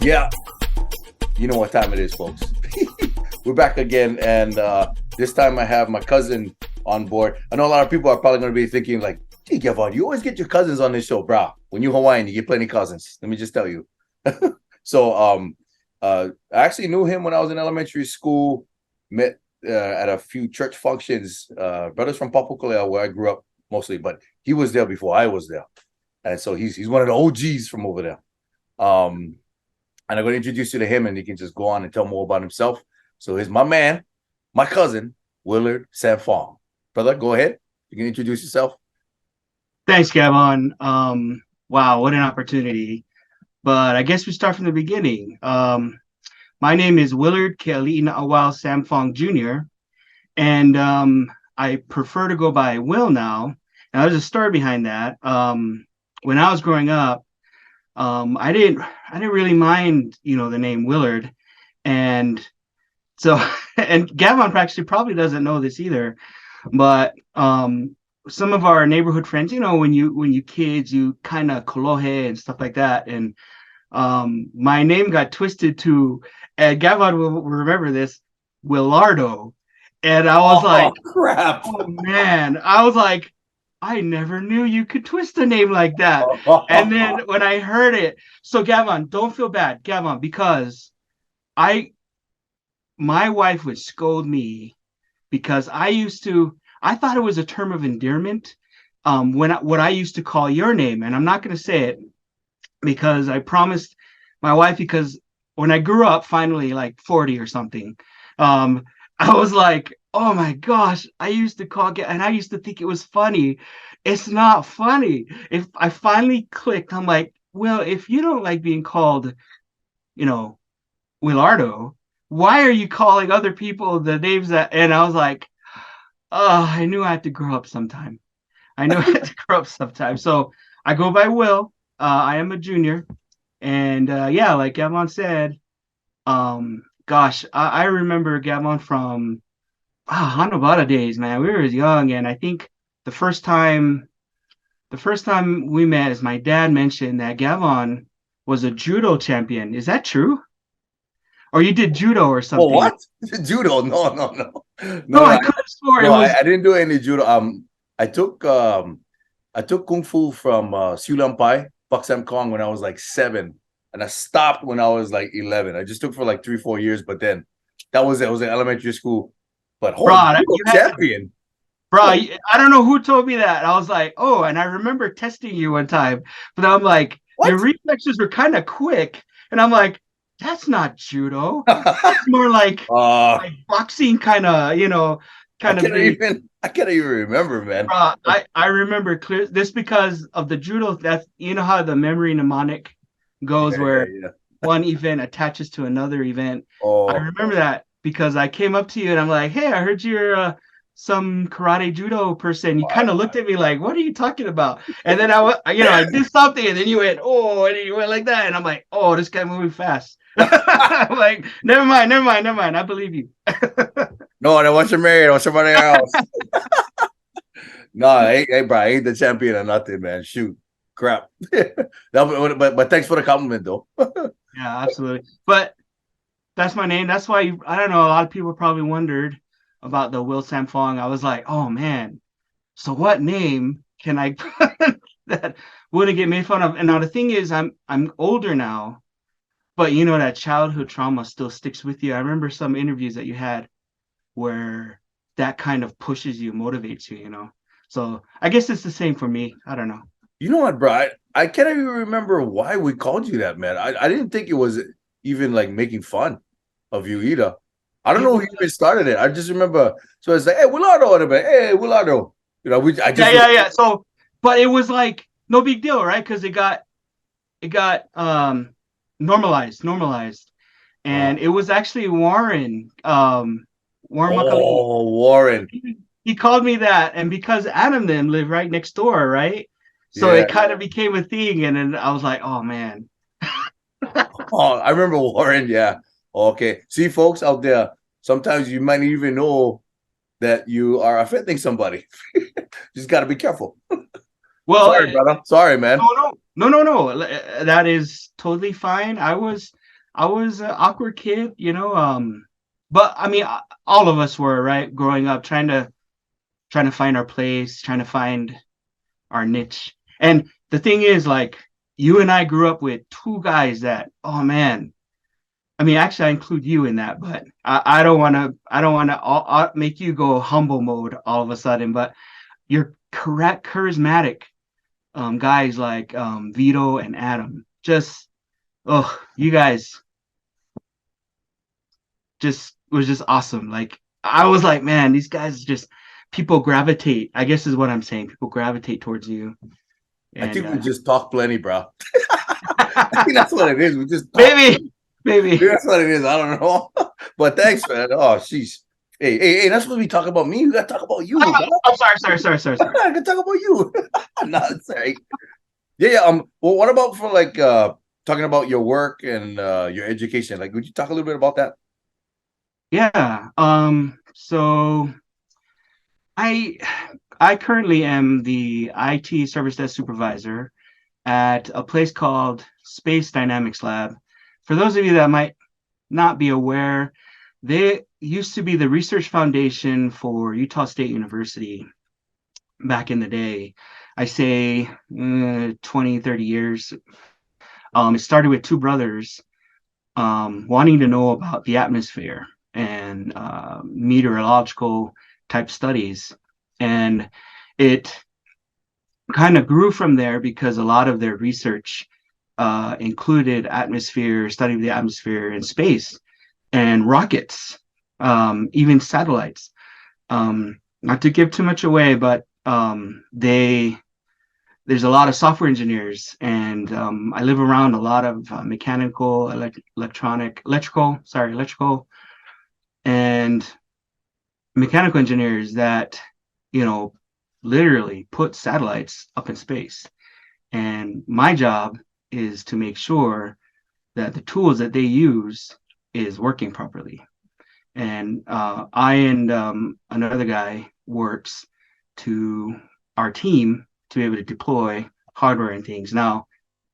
Yeah, you know what time it is, folks. We're back again, and this time I have my cousin on board. I know a lot of people are probably going to be thinking like, gee, Gavon, you always get your cousins on this show, brah. When you're Hawaiian, you get plenty of cousins. Let me just tell you. So I actually knew him when I was in elementary school, met at a few church functions, brothers from Papakolea, where I grew up mostly, but he was there before I was there. And so he's one of the OGs from over there. And I'm going to introduce you to him, and he can just go on and tell more about himself. So here's my man, my cousin, Willard Sam Fong. Brother, go ahead. You can introduce yourself. Thanks, Gavon. Wow, what an opportunity. But I guess we start from the beginning. My name is Willard Sam Fong Jr., and I prefer to go by Will now. Now, there's a story behind that. When I was growing up, I didn't really mind, the name Willard, and so and Gavon actually probably doesn't know this either, but some of our neighborhood friends, when you kids, you kind of kolohe and stuff like that, and my name got twisted to, and Gavon will remember this, Willardo, and I was like, crap! oh man, I was like, I never knew you could twist a name like that. And then when I heard it, so Gavon, don't feel bad, Gavon, because my wife would scold me because I thought it was a term of endearment. What I used to call your name, and I'm not going to say it because I promised my wife, because when I grew up, finally, like 40 or something, I was like, oh my gosh, I used to and I used to think it was funny. It's not funny. If I finally clicked, I'm like, well, if you don't like being called, Willardo, why are you calling other people the names that? And I was like, oh, I knew I had to grow up sometime. I knew I had to grow up sometime. So I go by Will. I am a junior. And yeah, like Gavon said, gosh, I remember Gavon from Hanabata days, man. We were young, and I think the first time we met is my dad mentioned that Gavon was a judo champion. Is that true? Or you did judo or Well, something? what? Judo? No, No, no. I could have swore it No, was. I didn't do any judo. I took I took kung fu from Siu Pai, Pak Sam Kong, when I was like 7, and I stopped when I was like 11. I just took for like 4 years, but then that was it. I was in elementary school. But Bro, judo you had to, champion. bro. Oh, I don't know who told me that. I was like, oh, and I remember testing you one time, but I'm like, your what? reflexes were kind of quick, and I'm like, that's not judo. That's more like boxing, kind of, thing. I can't even remember, man. I remember clear this because of the judo. That's how the memory mnemonic goes, Yeah, yeah, where yeah. one event attaches to another event. I Oh, remember that because I came up to you and I'm like, "Hey, I heard you're some karate judo person." You kind of looked at me like, "What are you talking about?" And then I did something, and then you went, "Oh," and then you went like that, and I'm like, "Oh, this guy moving fast." I'm like, never mind, never mind, never mind. I believe you. no, I wasn't married. I was somebody else. No, hey, bro, I ain't the champion or nothing, man. Shoot, crap. But thanks for the compliment, though. Yeah, absolutely. But that's my name. That's why I don't know. A lot of people probably wondered about the Will Sam Fong. I was like, oh man, so what name can I put that wouldn't get made fun of? And now the thing is, I'm older now, but that childhood trauma still sticks with you. I remember some interviews that you had where that kind of pushes you, motivates you. So I guess it's the same for me. I don't know. You know what, bro? I can't even remember why we called you that, man. I didn't think it was even like making fun of you either. I don't It know was, who even started it. I just remember. So it's like, hey, Willado, hey, Willado. I yeah, just yeah, yeah. So, but it was like no big deal, right? Because it got normalized, uh, and it was actually Warren Macaulay. oh, Warren. He called me that, and because Adam then lived right next door, right? So Yeah. it kind of became a thing, and then I was like, oh man. Oh, I remember Warren. Yeah. Okay. See, folks out there, sometimes you might even know that you are offending somebody. Just got to be careful. Well, Sorry, brother. Sorry, man. no, no, no, no, no. That is totally fine. I was I was an awkward kid, you know. But I mean, all of us were, right, growing up, trying to find our place, trying to find our niche. And the thing is, like, you and I grew up with two guys that, oh man, I mean, actually, I include you in that, but I don't want to make you go humble mode all of a sudden. But you're correct, charismatic guys like Vito and Adam. Just, oh, you guys just was just awesome. Like, I was like, man, these guys just people gravitate. I guess is what I'm saying. People gravitate towards you, I and think we just talk plenty, bro. I think that's what it is. We just talk. maybe, maybe. Maybe that's what it is. I don't know. But thanks, man. Oh, sheesh. Hey, that's what we talk about me. We gotta talk about you, Oh, bro. I'm sorry. I can talk about you. No, it's all right. Yeah. Well, what about for like talking about your work and your education? Like, would you talk a little bit about that? Yeah. So I I currently am the IT Service Desk Supervisor at a place called Space Dynamics Lab. For those of you that might not be aware, they used to be the research foundation for Utah State University back in the day. I say 20, 30 years. It started with two brothers wanting to know about the atmosphere and meteorological type studies. And it kind of grew from there because a lot of their research included atmosphere, study of the atmosphere and space and rockets, even satellites. Not to give too much away, but there's a lot of software engineers, and I live around a lot of mechanical, electrical, and mechanical engineers that, you know, literally put satellites up in space. And my job is to make sure that the tools that they use is working properly. And I and another guy works to our team to be able to deploy hardware and things. Now,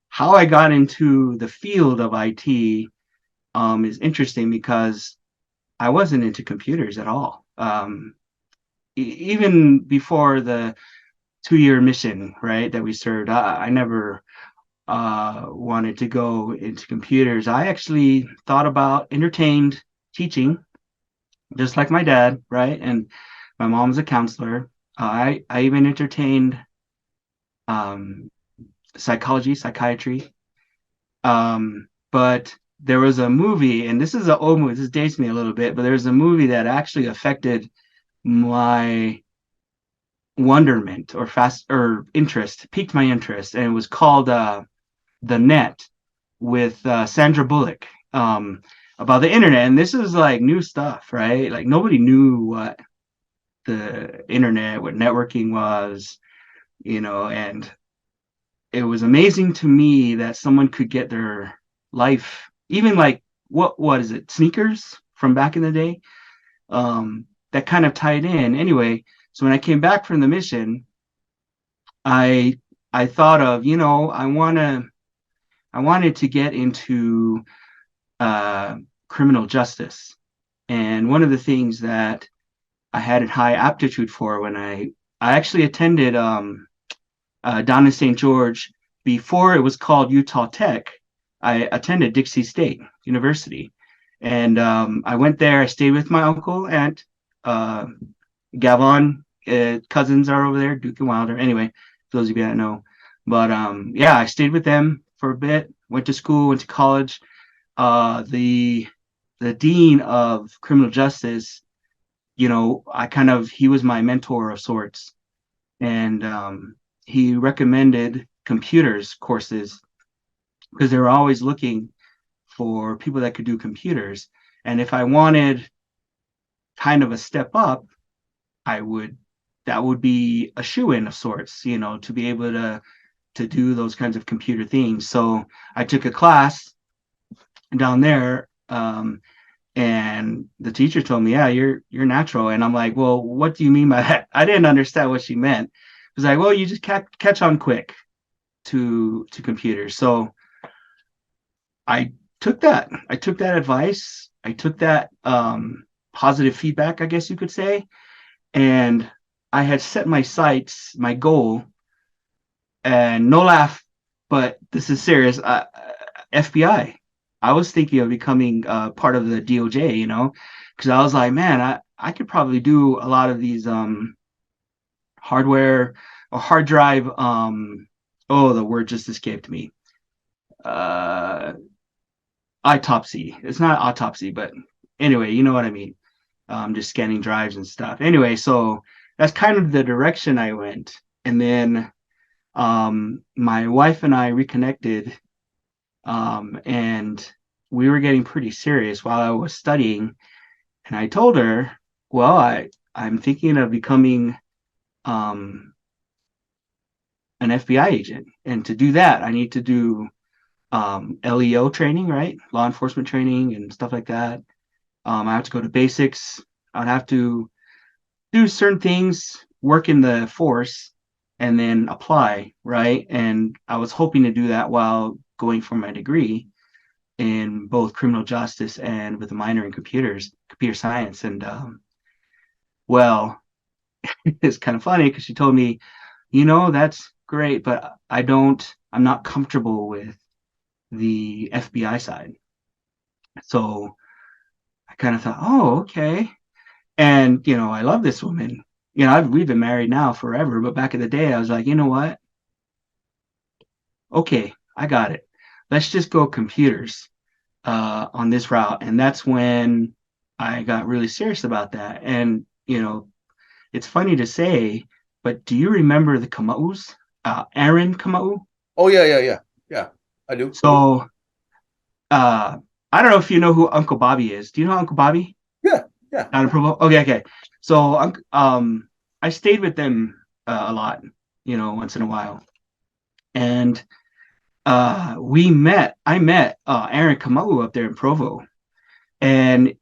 how I got into the field of IT is interesting because I wasn't into computers at all. Even before the 2-year mission, right, that we served, I never wanted to go into computers. I actually thought about entertained teaching, just like my dad, right? And my mom's a counselor. I even entertained um, psychology, psychiatry. But there was a movie, and this is an old movie. This dates me a little bit, but there's a movie that actually affected my wonderment or fast or interest, piqued my interest, and it was called The Net with Sandra Bullock, about the internet. And this is like new stuff, right? Like nobody knew what the internet, what networking was, and it was amazing to me that someone could get their life, even like what is it, sneakers from back in the day, that kind of tied in. Anyway, so when I came back from the mission, I I thought of, I wanted to get into uh, criminal justice, and one of the things that I had a high aptitude for when I actually attended down in St. George before it was called Utah Tech. I attended Dixie State University, and I went there. I stayed with my uncle, aunt, uh, Gavon, cousins are over there, Duke and Wilder. Anyway, for those of you that know, but yeah, I stayed with them for a bit. Went to school, went to college. The dean of criminal justice, he was my mentor of sorts, and he recommended computers courses because they were always looking for people that could do computers. And if I wanted kind of a step up, I would that would be a shoe-in of sorts, to be able to do those kinds of computer things. So I took a class down there, and the teacher told me, "Yeah, you're natural." And I'm like, "Well, what do you mean by that?" I didn't understand what she meant. It was like, "Well, you just catch on quick to computers." So I took that. I took that advice. I took that positive feedback, I guess you could say, and I had set my sights, my goal, and no laugh, but this is serious. FBI. I was thinking of becoming part of the DOJ, because I was like, man, I could probably do a lot of these hardware or hard drive. Oh, the word just escaped me. Uh, Autopsy. It's not autopsy, but anyway, you know what I mean. Just scanning drives and stuff. Anyway, so that's kind of the direction I went. And then my wife and I reconnected, and we were getting pretty serious while I was studying. And I told her, well, I'm thinking of becoming um, an FBI agent. And to do that, I need to do LEO training, right? Law enforcement training and stuff like that. I have to go to basics. I'd have to do certain things, work in the force, and then apply, right? And I was hoping to do that while going for my degree in both criminal justice and with a minor in computer science. And well, it's kind of funny because she told me, that's great, but I'm not comfortable with the FBI side. So I kind of thought, oh, okay. And, I love this woman. We've been married now forever, but back in the day, I was like, you know what? Okay, I got it. Let's just go computers on this route. And that's when I got really serious about that. And, it's funny to say, but do you remember the Kama'us? Aaron Kama'u? Oh yeah, yeah, yeah, yeah. I do. So I don't know if you know who Uncle Bobby is. Do you know Uncle Bobby? Yeah, yeah. Out of Provo? Okay, okay. So I stayed with them a lot, once in a while. And I met Aaron Kamau up there in Provo. And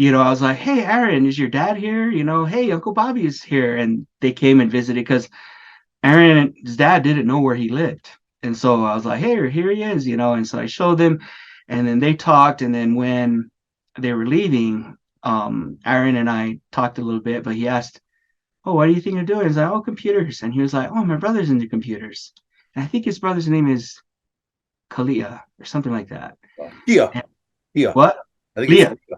I was like, hey Aaron, is your dad here? Hey, Uncle Bobby is here. And they came and visited because Aaron's dad didn't know where he lived. And so I was like, hey, here he is, and so I showed them, and then they talked. And then when they were leaving, Aaron and I talked a little bit, but he asked, oh, what do you think you're doing? He's like, oh, computers. And he was like, oh, my brother's into computers. And I think his brother's name is Kalia or something like that. Kia. And Kia. what? I think Leah. it's Kia.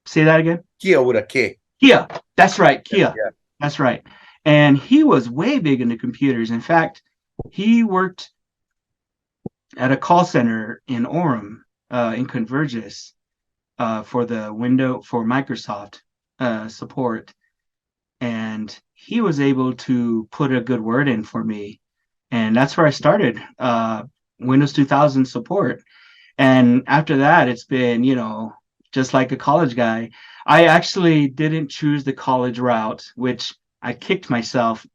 Say that again. Kia with a K. Kia. That's right. Kia. Yeah. That's right. And he was way big into computers. In fact, he worked at a call center in Orem, in Convergys, for Microsoft support. And he was able to put a good word in for me. And that's where I started Windows 2000 support. And after that, it's been, just like a college guy. I actually didn't choose the college route, which I'm kicking myself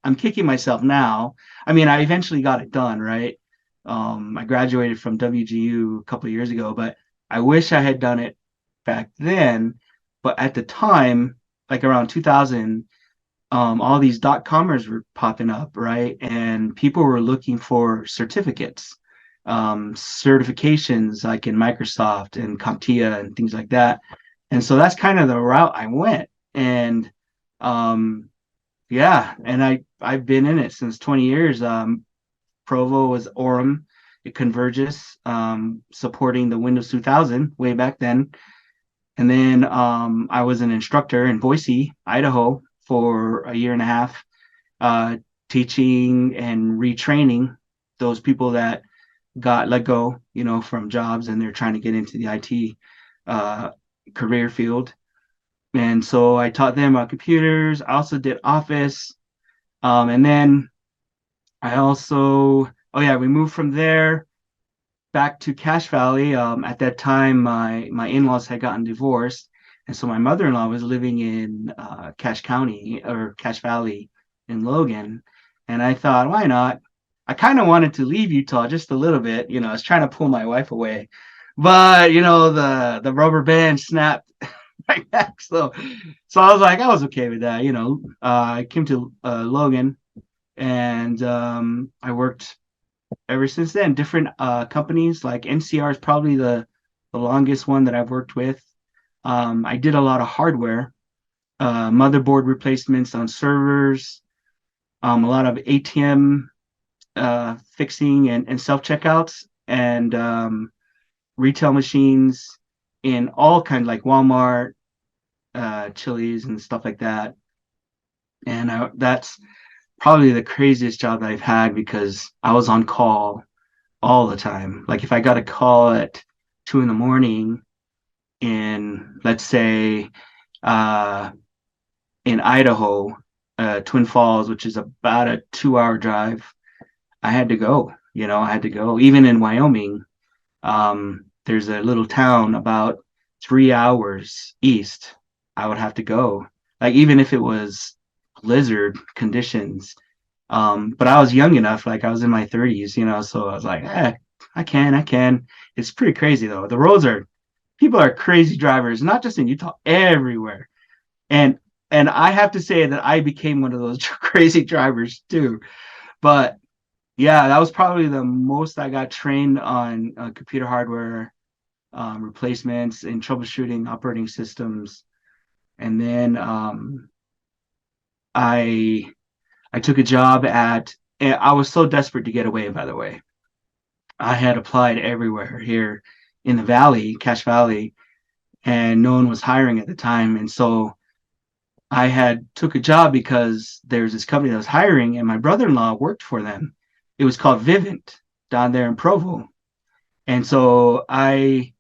now. I mean, I eventually got it done, right? I graduated from WGU a couple of years ago, but I wish I had done it back then. But at the time, like around 2000, all these .comers were popping up, right? And people were looking for certificates, certifications like in Microsoft and CompTIA and things like that. And so that's kind of the route I went. And yeah, and I've been in it since 20 years. Provo was Orem. It converges, supporting the Windows 2000 way back then. And then I was an instructor in Boise, Idaho, for a year and a half, teaching and retraining those people that got let go, from jobs and they're trying to get into the IT career field. And so I taught them about computers. I also did Office. And then we moved from there back to Cache Valley. At that time, my in-laws had gotten divorced. And so my mother-in-law was living in Cache County or Cache Valley in Logan. And I thought, why not? I kind of wanted to leave Utah just a little bit. I was trying to pull my wife away. But, the rubber band snapped right back. So I was like, I was okay with that. I came to Logan and I worked ever since then. Different companies, like NCR is probably the longest one that I've worked with. I did a lot of hardware, motherboard replacements on servers, a lot of ATM fixing and self checkouts, and retail machines in all kinds, like Walmart, Chili's, and stuff like that. And that's probably the craziest job that I've had because I was on call all the time. Like if I got a call at 2 in the morning in, let's say, uh, in Idaho, Twin Falls, which is about a 2 hour drive, I had to go. I had to go. Even in Wyoming, there's a little town about 3 hours east. I would have to go. Like even if it was blizzard conditions. But I was young enough, like I was in my 30s, so I was like, I can. It's pretty crazy though. The roads are people are crazy drivers, not just in Utah, everywhere. And I have to say that I became one of those crazy drivers too. But yeah, that was probably the most I got trained on computer hardware replacements and troubleshooting operating systems. And then I I took a job and I was so desperate to get away, by the way. I had applied everywhere here in the Valley, Cache Valley, and no one was hiring at the time. And so I had took a job because there's this company that was hiring, and my brother-in-law worked for them. It was called Vivint down there in Provo. And so I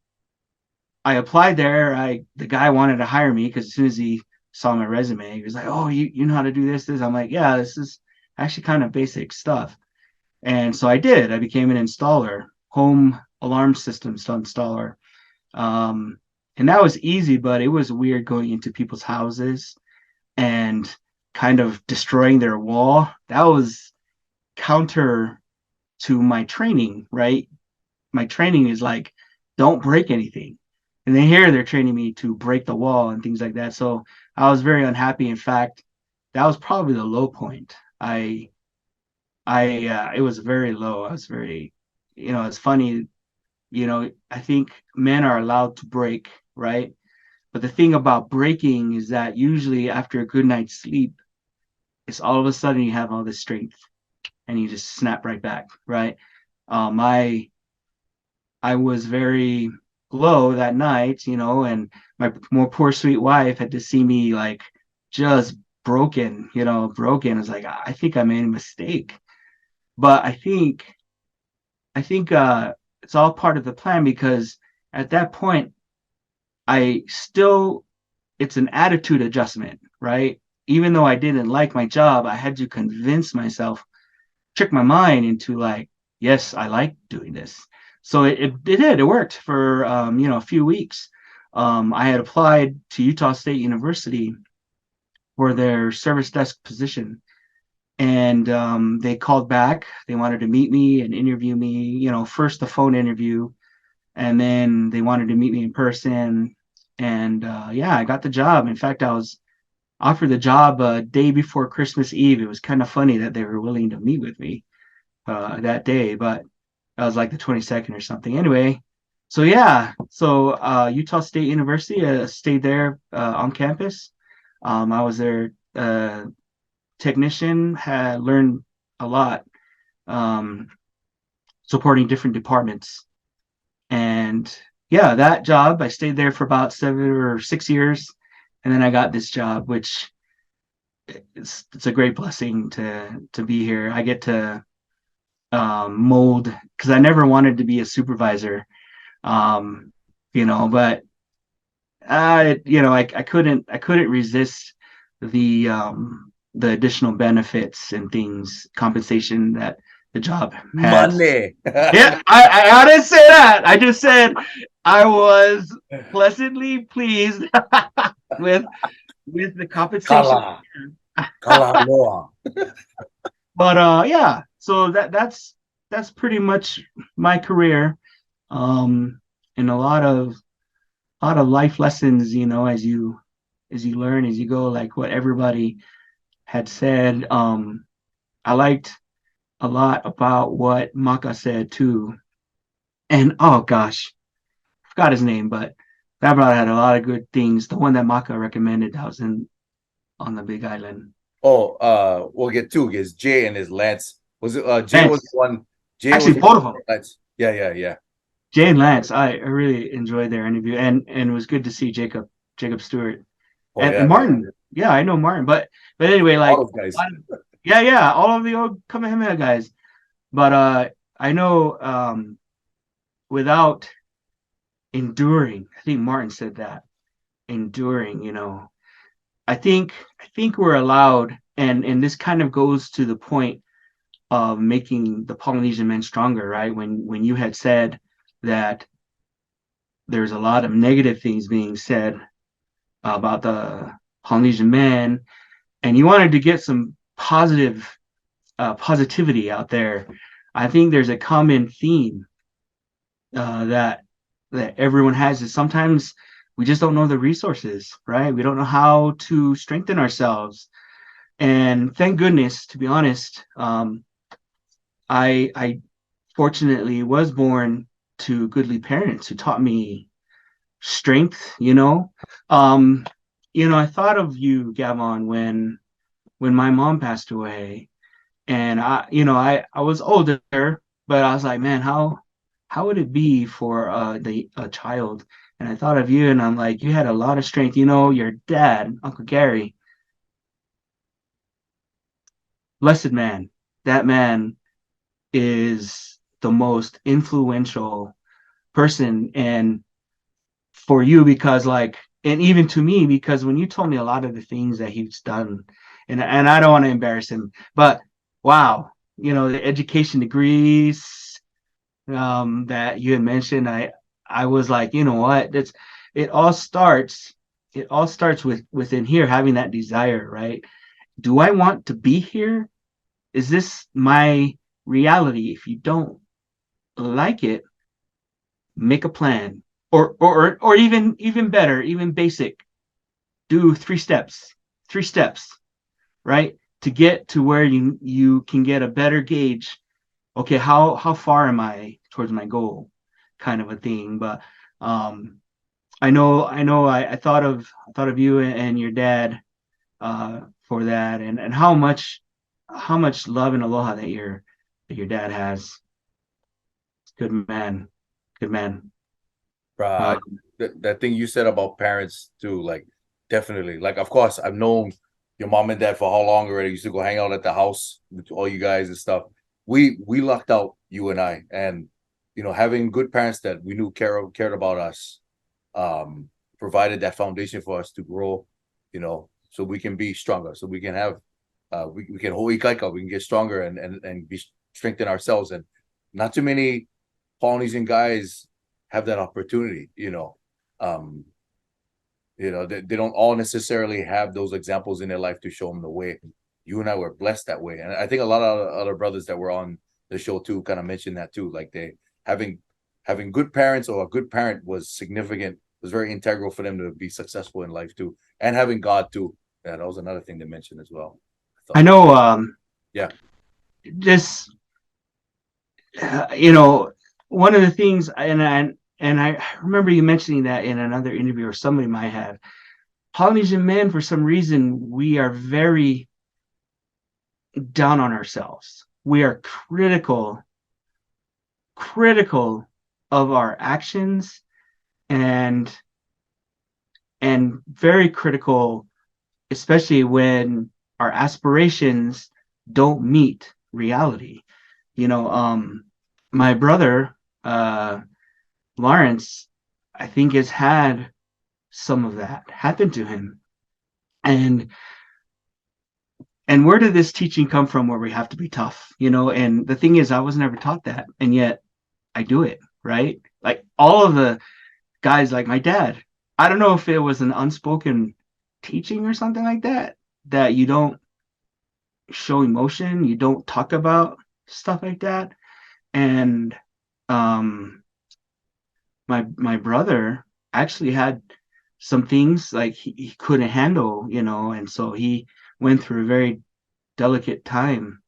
applied there. The guy wanted to hire me because as soon as he saw my resume, he was like, "Oh, you know how to do this?" I'm like, "Yeah, this is actually kind of basic stuff." And so I did. I became an installer, home alarm system installer. Um, and that was easy, but it was weird going into people's houses and kind of destroying their wall. That was counter to my training, right? My training is like, don't break anything. And then here they're training me to break the wall and things like that. So I was very unhappy. In fact, that was probably the low point. It was very low. I was very, it's funny, I think men are allowed to break, right? But the thing about breaking is that usually after a good night's sleep, it's all of a sudden you have all this strength and you just snap right back, right? I was very low that night, and my more poor sweet wife had to see me like just broken, broken. I was like, I think I made a mistake. But I think it's all part of the plan because at that point I still it's an attitude adjustment, right? Even though I didn't like my job, I had to convince myself, trick my mind into like, yes, I like doing this. So it did. It worked for a few weeks. I had applied to Utah State University for their service desk position, and they called back. They wanted to meet me and interview me. First the phone interview, and then they wanted to meet me in person. And yeah, I got the job. In fact, I was offered the job a day before Christmas Eve. It was kind of funny that they were willing to meet with me that day, but that was like the 22nd or something. Anyway, so yeah, so Utah State University, stayed there on campus. I was their technician, had learned a lot, um, supporting different departments. And yeah, that job, I stayed there for about 7 or 6 years. And then I got this job, which it's a great blessing to be here. I get to mold because I never wanted to be a supervisor, um, but I couldn't resist the additional benefits and things, compensation that the job has. Money. Yeah, I didn't say that. I just said I was pleasantly pleased with the compensation. Kala. Kala loa. But yeah, so that's pretty much my career. And a lot of life lessons, as you learn as you go, like what everybody had said. I liked a lot about what Maka said too. And oh gosh, forgot his name, but that brother had a lot of good things. The one that Maka recommended that was in on the Big Island. Oh, we'll get two. Because Jay and his Lance. Was it Jay was the Lance, one? Jay was actually, the both of them. one. Lance. Yeah, yeah, yeah. Jay and Lance, I really enjoyed their interview, and it was good to see Jacob Stewart Oh yeah, and Martin. Yeah, I know Martin, but anyway, all like those guys. yeah, all of the old Kamehameha guys. But I know without enduring, I think Martin said that enduring. I think we're allowed, and this kind of goes to the point of making the Polynesian men stronger, right? When you had said that there's a lot of negative things being said about the Polynesian men, and you wanted to get some positivity out there. I think there's a common theme that everyone has is sometimes we just don't know the resources, right? We don't know how to strengthen ourselves. And thank goodness, to be honest, I fortunately was born to goodly parents who taught me strength. Um, I thought of you, Gavon, when my mom passed away, and I was older, but I was like, man, how would it be for a child? And I thought of you, and I'm like, you had a lot of strength. Your dad, Uncle Gary, blessed man. That man is the most influential person, and for you because and even to me because when you told me a lot of the things that he's done, and I don't want to embarrass him, but wow, the education degrees that you had mentioned, I was like, you know what, that's it all starts it all starts within here, having that desire, right? Do I want to be here? Is this my reality? If you don't like it, make a plan, or even better, even basic, do 3 steps, right, to get to where you can get a better gauge. Okay, how far am I towards my goal, kind of a thing. But um I thought of you and your dad for that, and how much love and aloha that your dad has. Good man, good man. Uh, um, that thing you said about parents too, like definitely. Like, of course, I've known your mom and dad for how long already. Used to go hang out at the house with all you guys and stuff. We lucked out, you and I, and having good parents that we knew cared about us, um, provided that foundation for us to grow, so we can be stronger, so we can have, we can hold ikaika, we can get stronger and be strengthen ourselves. And not too many Polynesian guys have that opportunity. Um, they don't all necessarily have those examples in their life to show them the way. You and I were blessed that way, and I think a lot of other brothers that were on the show too kind of mentioned that too. Like they having having good parents, or a good parent was significant, was very integral for them to be successful in life too, and having God too. Yeah, that was another thing to mention as well. I I thought, know, yeah, just you know one of the things, and I remember you mentioning that in another interview, or somebody might have. Polynesian men, for some reason, we are very down on ourselves. We are critical of our actions, and very critical, especially when our aspirations don't meet reality. My brother, uh, Lawrence, I think has had some of that happen to him. And where did this teaching come from where we have to be tough? And the thing is, I was never taught that, and yet I do it, right? Like all of the guys, like my dad. I don't know if it was an unspoken teaching or something like that, that you don't show emotion, you don't talk about stuff like that. And um my brother actually had some things like he couldn't handle, and so he went through a very delicate time.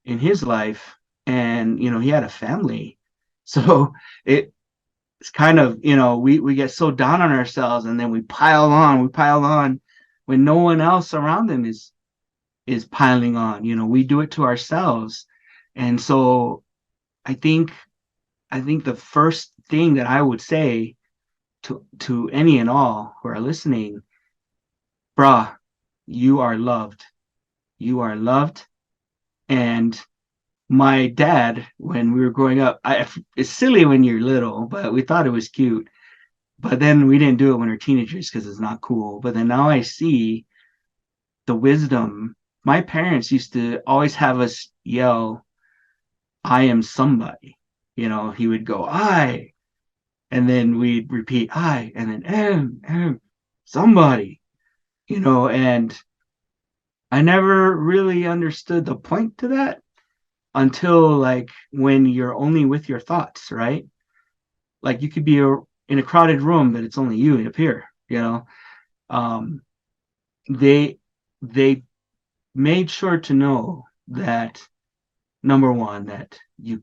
in his life, and he had a family. So it's kind of, we get so down on ourselves, and then we pile on when no one else around them is piling on. We do it to ourselves. And so I think the first thing that I would say to any and all who are listening, brah, you are loved. You are loved. And my dad, when we were growing up, it's silly when you're little, but we thought it was cute. But then we didn't do it when we're teenagers because it's not cool. But then now I see the wisdom. My parents used to always have us yell, I am somebody. He would go, I, and then we'd repeat, I, and then am, somebody, and I never really understood the point to that until like when you're only with your thoughts, right? Like you could be in a crowded room, but it's only you up here, um, they they made sure to know that number one, that you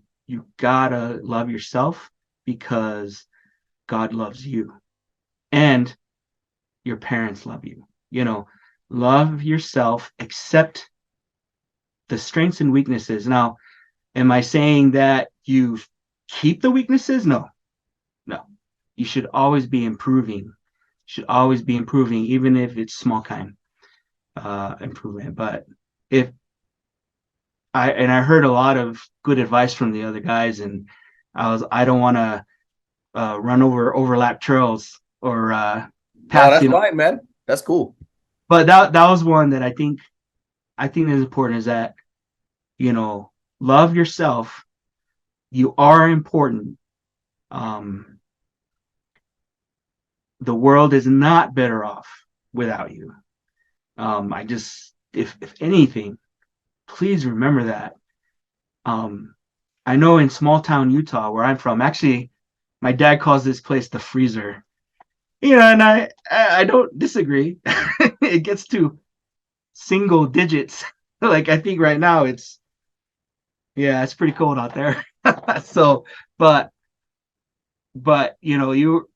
gotta love yourself because God loves you and your parents love you. Love yourself, accept the strengths and weaknesses. Now, am I saying that you keep the weaknesses? No, no. You should always be improving. Should always be improving, even if it's small kind improvement. But if I heard a lot of good advice from the other guys, and I don't want to run over overlap trails or No, paths, that's fine, man. That's cool. But that was one that I think is important, is that love yourself. You are important. Um, the world is not better off without you. I just, if anything, please remember that. Um, I know in small town Utah, where I'm from, actually, my dad calls this place the freezer. And I don't disagree. It gets to single digits. Like I think right now it's pretty cold out there. So, but you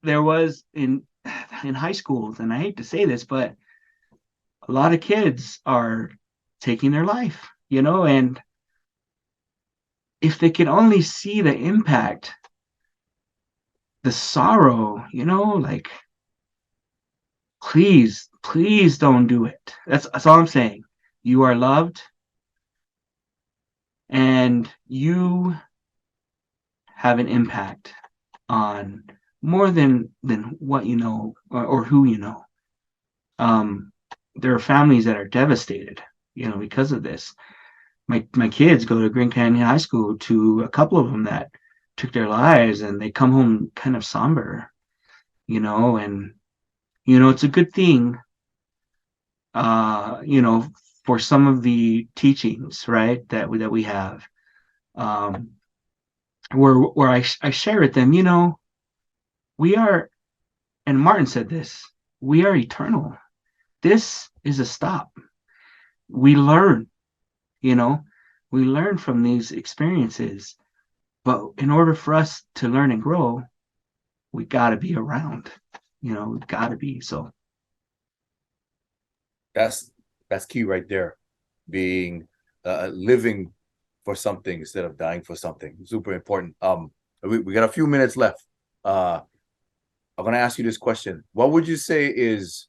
there was in high schools, and I hate to say this, but a lot of kids are taking their life, and if they could only see the impact, the sorrow, like please don't do it. That's all I'm saying. You are loved, and you have an impact on more than what you know, or who you know. Um, there are families that are devastated, because of this. My kids go to Grand Canyon High School, to a couple of them that took their lives, and they come home kind of somber, and it's a good thing, uh, you know, for some of the teachings, right, that we have, um, where I share with them, we are, and Martin said this, we are eternal. This is a stop. We learn, you know, we learn from these experiences, but in order for us to learn and grow, we got to be around, we've got to be. So That's that's key right there. Being living for something instead of dying for something. Super important. We got a few minutes left. I'm gonna ask you this question. What would you say is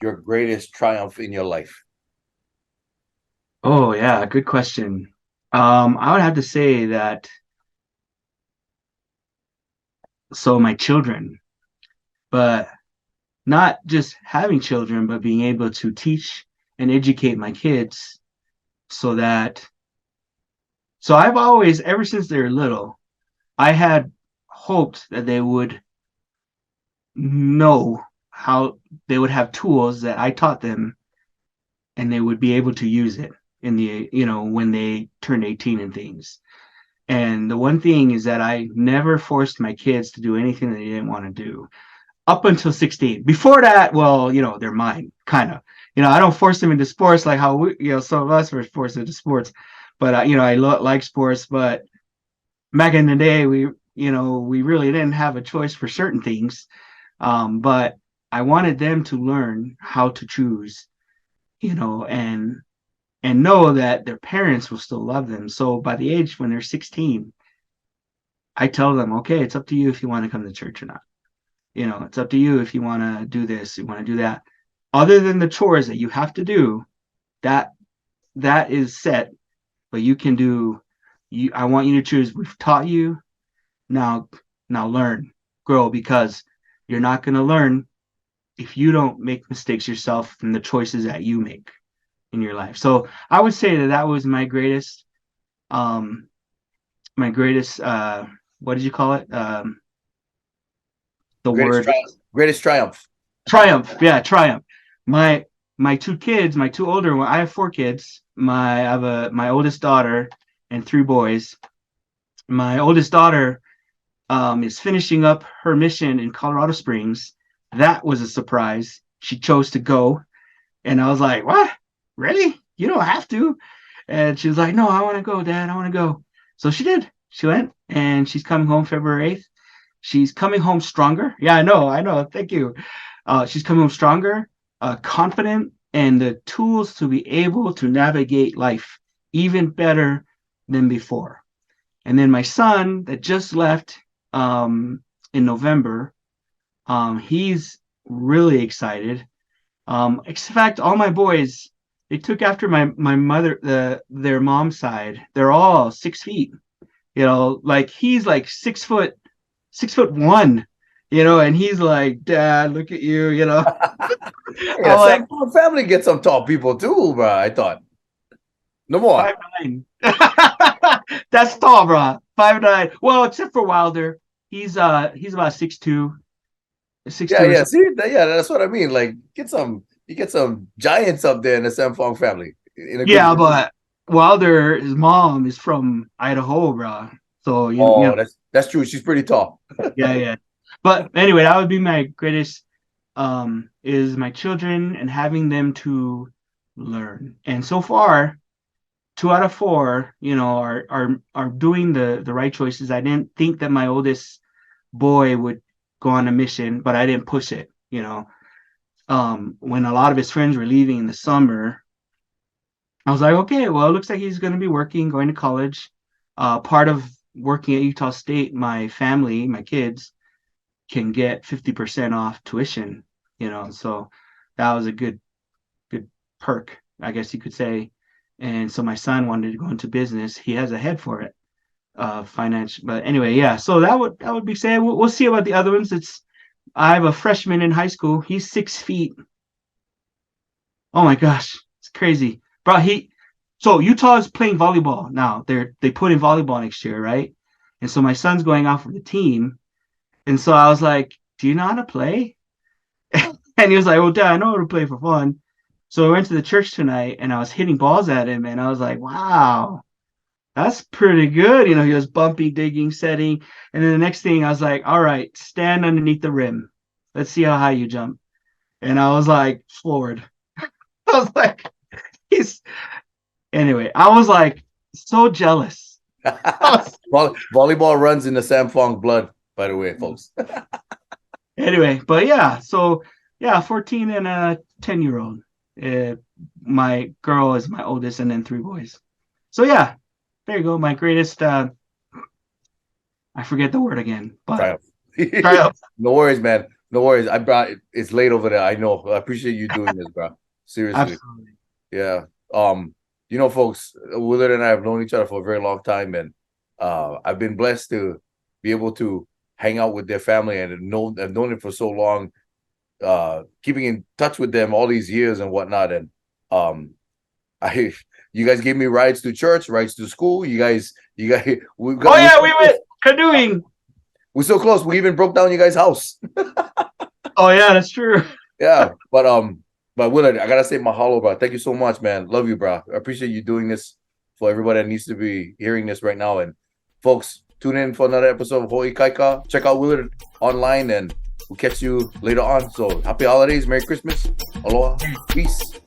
your greatest triumph in your life? oh yeah, good question. I would have to say that, so my children, but not just having children, but being able to teach and educate my kids, so that, so I've always, ever since they were little, I had hoped that they would know how, they would have tools that I taught them, and they would be able to use it in the, when they turned 18 and things. And the one thing is that I never forced my kids to do anything that they didn't want to do. up until 16. Before that, well, they're mine, kind of. I don't force them into sports like how some of us were forced into sports. But I like sports. But back in the day, we really didn't have a choice for certain things. But I wanted them to learn how to choose, and know that their parents will still love them. So by the age when they're 16, I tell them, okay, it's up to you if you want to come to church or not. It's up to you if you want to do this, you want to do that. Other than the chores that you have to do, that is set, but you can do. I want you to choose. We've taught you, now learn, grow, because you're not going to learn if you don't make mistakes yourself from the choices that you make in your life. So I would say that was my greatest, um, what did you call it? The word greatest triumph. Triumph. Yeah, triumph. My two kids, my two older ones. I have 4 kids. I have my oldest daughter and 3 boys. My oldest daughter is finishing up her mission in Colorado Springs. That was a surprise. She chose to go, and I was like, "What? Really? You don't have to." And she was like, "No, I want to go, Dad. I want to go." So she did. She went, and she's coming home February 8th. She's coming home stronger. Yeah, I know. Thank you. She's coming home stronger, confident, and the tools to be able to navigate life even better than before. And then my son that just left in November, he's really excited. In fact, all my boys, they took after my mother, their mom's side. They're all 6 feet. Like he's like 6'1", and he's like, "Dad, look at you," Yeah, I'm some family get some tall people too, bro. I thought. No more. 5'9". That's tall, bro. 5'9". Well, except for Wilder, he's about 6'2". 6'2" or Yeah. something. See, that's what I mean. Like, you get some giants up there in the Sam Fong family in a good Yeah, way. but Wilder, his mom is from Idaho, bro. So Oh, that's true. She's pretty tall. yeah. But anyway, that would be my greatest, is my children and having them to learn. And so far, 2 out of 4, are doing the right choices. I didn't think that my oldest boy would go on a mission, but I didn't push it. When a lot of his friends were leaving in the summer, I was like, okay, well, it looks like he's going to be working, going to college. Part of working at Utah State, my family, my kids can get 50% off tuition. So that was a good perk, I guess you could say. And so my son wanted to go into business. He has a head for it, finance. But anyway, yeah. So that would be sad. We'll see about the other ones. I have a freshman in high school. He's 6 feet. Oh my gosh, it's crazy, bro. So Utah is playing volleyball now. They put in volleyball next year, right? And so my son's going out for the team. And so I was like, "Do you know how to play?" And he was like, "Well, Dad, I know how to play for fun." So I went to the church tonight and I was hitting balls at him, and I was like, "Wow, that's pretty good." He was bumping, digging, setting. And then the next thing I was like, "All right, stand underneath the rim. Let's see how high you jump." And I was like, floored. I was like, he's anyway, I was like so jealous. Volleyball runs in the Sam Fong blood, by the way, folks. Anyway, but yeah, so yeah, 14 and a 10-year-old. My girl is my oldest, and then 3 boys. So yeah, there you go. My greatest, I forget the word again, but triumph. No worries, man. No worries. It's late over there. I know. I appreciate you doing this, bro. Seriously. Absolutely. Yeah. Folks, Willard and I have known each other for a very long time, and I've been blessed to be able to hang out with their family and I've known it for so long, keeping in touch with them all these years and whatnot. And you guys gave me rides to church, rides to school. You guys, we went canoeing. We're so close. We even broke down you guys' house. Oh yeah, that's true. Yeah, but Willard, I gotta say mahalo, bro. Thank you so much, man. Love you, bro. I appreciate you doing this for everybody that needs to be hearing this right now. And folks, tune in for another episode of Hoi Kaika. Check out Willard online, and we'll catch you later on. So happy holidays, Merry Christmas, aloha, peace.